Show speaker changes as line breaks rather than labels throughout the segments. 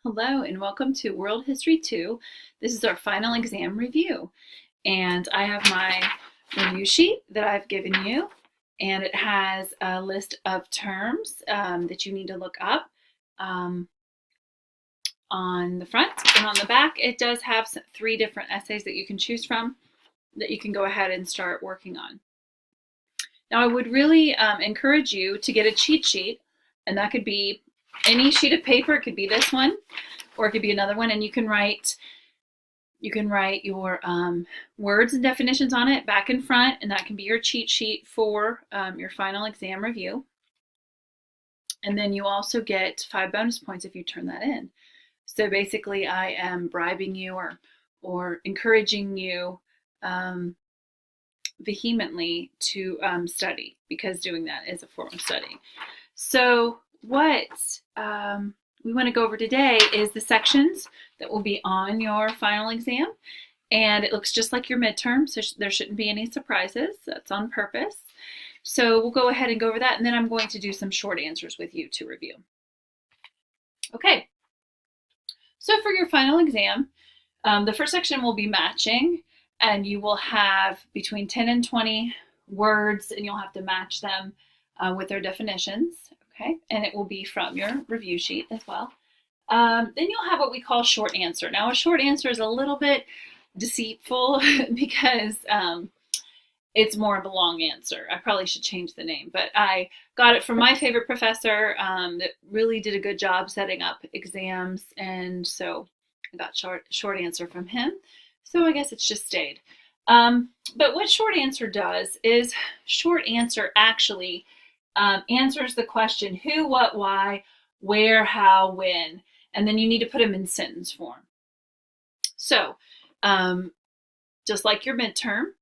Hello and welcome to World History 2. This is our final exam review. And I have my review sheet that I've given you, and it has a list of terms that you need to look up on the front. And on the back, it does have three different essays that you can choose from that you can go ahead and start working on. Now, I would really encourage you to get a cheat sheet, and that could be any sheet of paper. It could be this one, or it could be another one, and you can write your words and definitions on it back and front, and that can be your cheat sheet for your final exam review. And then you also get 5 bonus points if you turn that in. So basically, I am bribing you or encouraging you vehemently to study, because doing that is a form of study. So what we want to go over today is the sections that will be on your final exam, and it looks just like your midterm, so there shouldn't be any surprises. That's on purpose. So we'll go ahead and go over that, and then I'm going to do some short answers with you to review. Okay, so for your final exam, the first section will be matching, and you will have between 10 and 20 words, and you'll have to match them with their definitions. Okay, and it will be from your review sheet as well. Then you'll have what we call short answer. Now, a short answer is a little bit deceitful because it's more of a long answer. I probably should change the name, but I got it from my favorite professor that really did a good job setting up exams, and so I got short answer from him. So I guess it's just stayed. But what short answer does is short answer actually answers the question who, what, why, where, how, when, and then you need to put them in sentence form. So just like your midterm,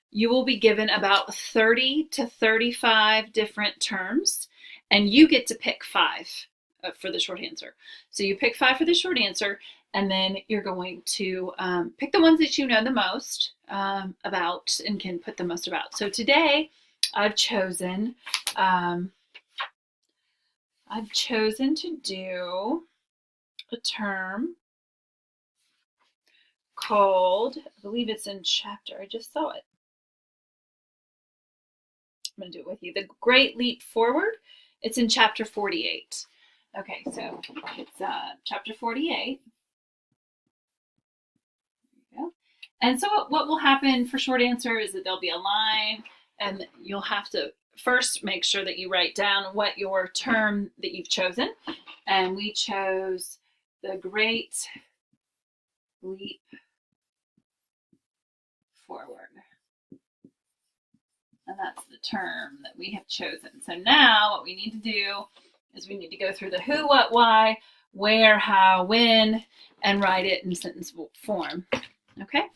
you will be given about 30 to 35 different terms, and you get to pick 5 for the short answer. So you pick 5 for the short answer, and then you're going to pick the ones that you know the most about and can put the most about. So today I've chosen to do a term called, I believe it's in chapter, I just saw it. I'm going to do it with you. The Great Leap Forward. It's in chapter 48. Okay, so it's chapter 48. There you go. And so what will happen for short answer is that there'll be a line, and you'll have to first make sure that you write down what your term that you've chosen. And we chose the Great Leap Forward. And that's the term that we have chosen. So now what we need to do is we need to go through the who, what, why, where, how, when, and write it in sentence form. Okay?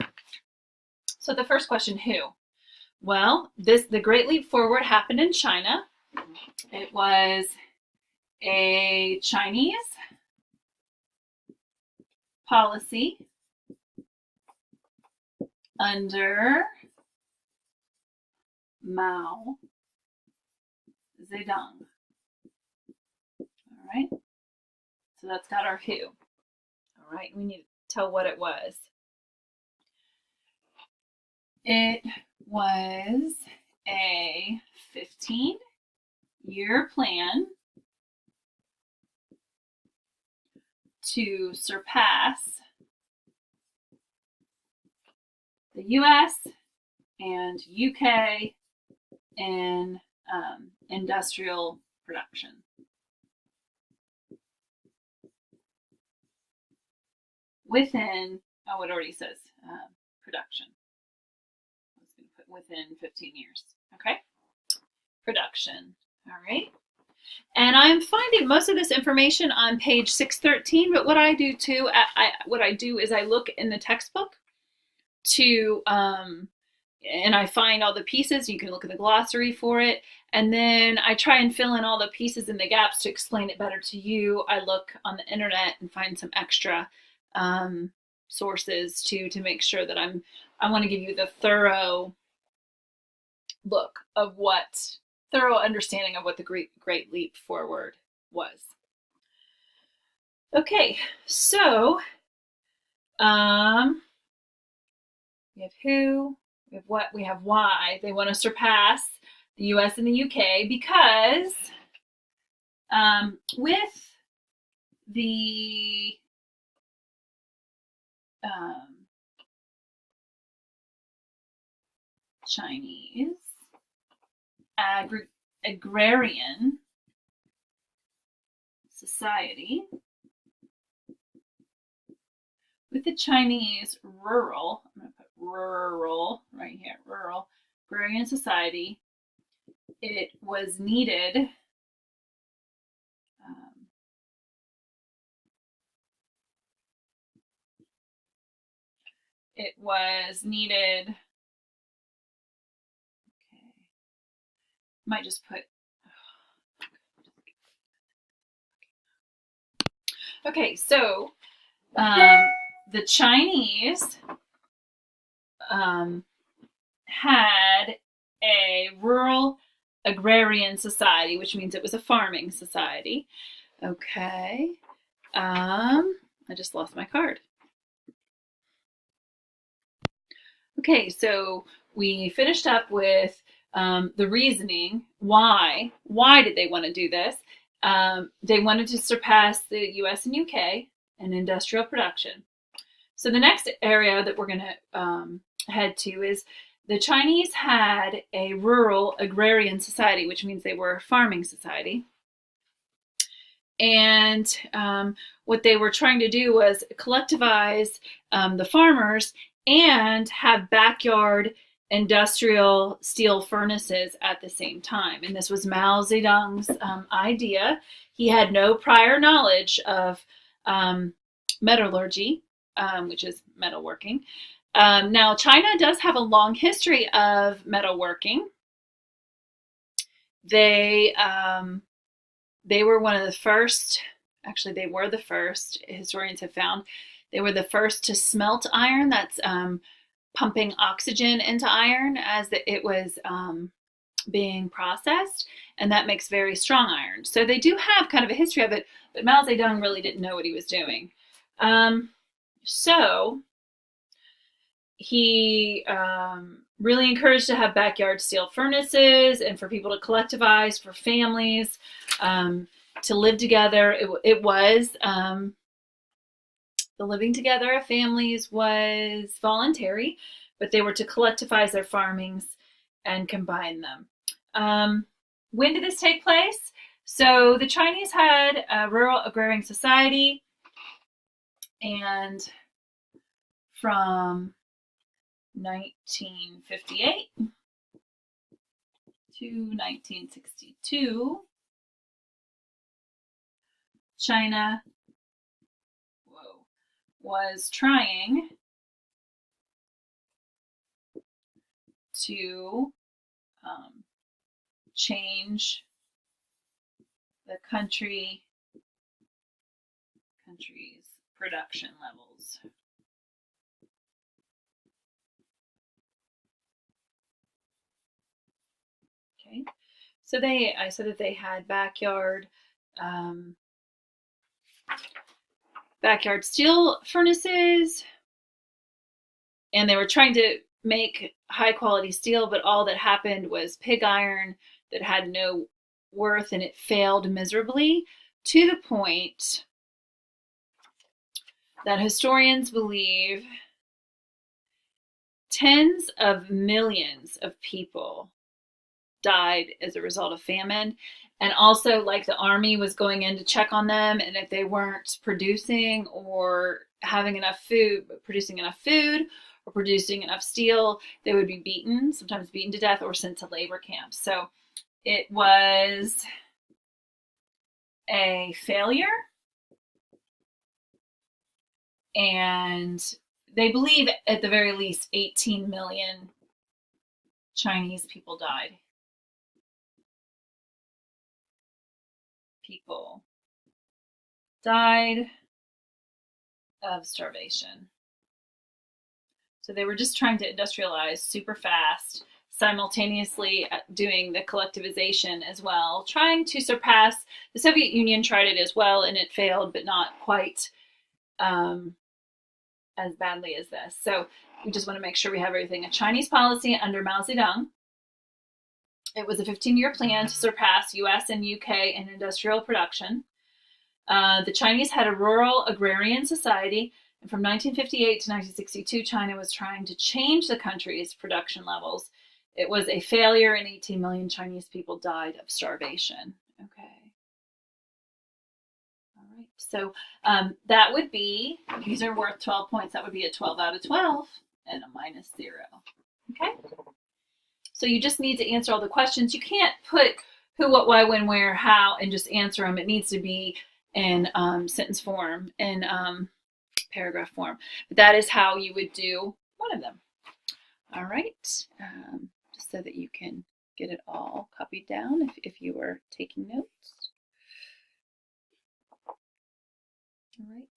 So the first question, who? Well, the Great Leap Forward happened in China. It was a Chinese policy under Mao Zedong. All right, so that's got our who. All right, we need to tell what it was. It was a 15-year plan to surpass the US and UK in industrial production. Within, oh, it already says production. I was going to put within 15 years. Okay? Production. All right. And I'm finding most of this information on page 613, but what I do too, what I do is I look in the textbook to and I find all the pieces. You can look at the glossary for it, and then I try and fill in all the pieces and the gaps to explain it better to you. I look on the internet and find some extra sources to make sure that I want to give you the thorough understanding of what the Great Leap Forward was. Okay, so we have who, we have what, we have why. They want to surpass the US and the UK because with the Chinese agrarian society, with the Chinese rural, I'm going to put rural right here, rural agrarian society, it was needed okay, might just put, okay, so the Chinese had a rural agrarian society, which means it was a farming society. Okay. I just lost my card. Okay, so we finished up with the reasoning. Why? Why did they want to do this? They wanted to surpass the US and UK in industrial production. So the next area that we're going to head to is the Chinese had a rural agrarian society, which means they were a farming society. And what they were trying to do was collectivize the farmers and have backyard industrial steel furnaces at the same time. And this was Mao Zedong's idea. He had no prior knowledge of metallurgy, which is metalworking. Now, China does have a long history of metalworking. They were one of the first, actually they were the first, historians have found, they were the first to smelt iron. That's pumping oxygen into iron as it was being processed, and that makes very strong iron. So they do have kind of a history of it, but Mao Zedong really didn't know what he was doing. So he really encouraged to have backyard steel furnaces and for people to collectivize, for families to live together. It was the living together of families was voluntary, but they were to collectivize their farmings and combine them. When did this take place? So the Chinese had a rural agrarian society, and from 1958 to 1962, China was trying to change the country's production levels. Okay, so I said that they had backyard steel furnaces, and they were trying to make high quality steel, but all that happened was pig iron that had no worth, and it failed miserably, to the point that historians believe tens of millions of people died as a result of famine. And also, like, the army was going in to check on them, and if they weren't producing or having enough food, producing enough food or producing enough steel, they would be beaten, sometimes beaten to death, or sent to labor camps. So it was a failure, and they believe at the very least 18 million Chinese people died. People died of starvation. So they were just trying to industrialize super fast, simultaneously doing the collectivization as well, trying to surpass. The Soviet Union tried it as well, and it failed, but not quite as badly as this. So we just want to make sure we have everything. A Chinese policy under Mao Zedong. It was a 15-year plan to surpass US and UK in industrial production. The Chinese had a rural agrarian society, and from 1958 to 1962, China was trying to change the country's production levels. It was a failure, and 18 million Chinese people died of starvation. Okay. All right. So that would be, these are worth 12 points. That would be a 12 out of 12 and a -0. Okay. So you just need to answer all the questions. You can't put who, what, why, when, where, how, and just answer them. It needs to be in sentence form, in paragraph form. But that is how you would do one of them. All right, just so that you can get it all copied down if you were taking notes. All right.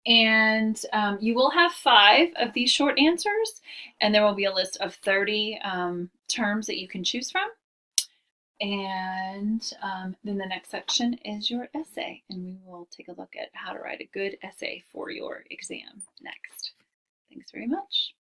And you will have 5 of these short answers, and there will be a list of 30 terms that you can choose from. And then the next section is your essay, and we will take a look at how to write a good essay for your exam next. Thanks very much.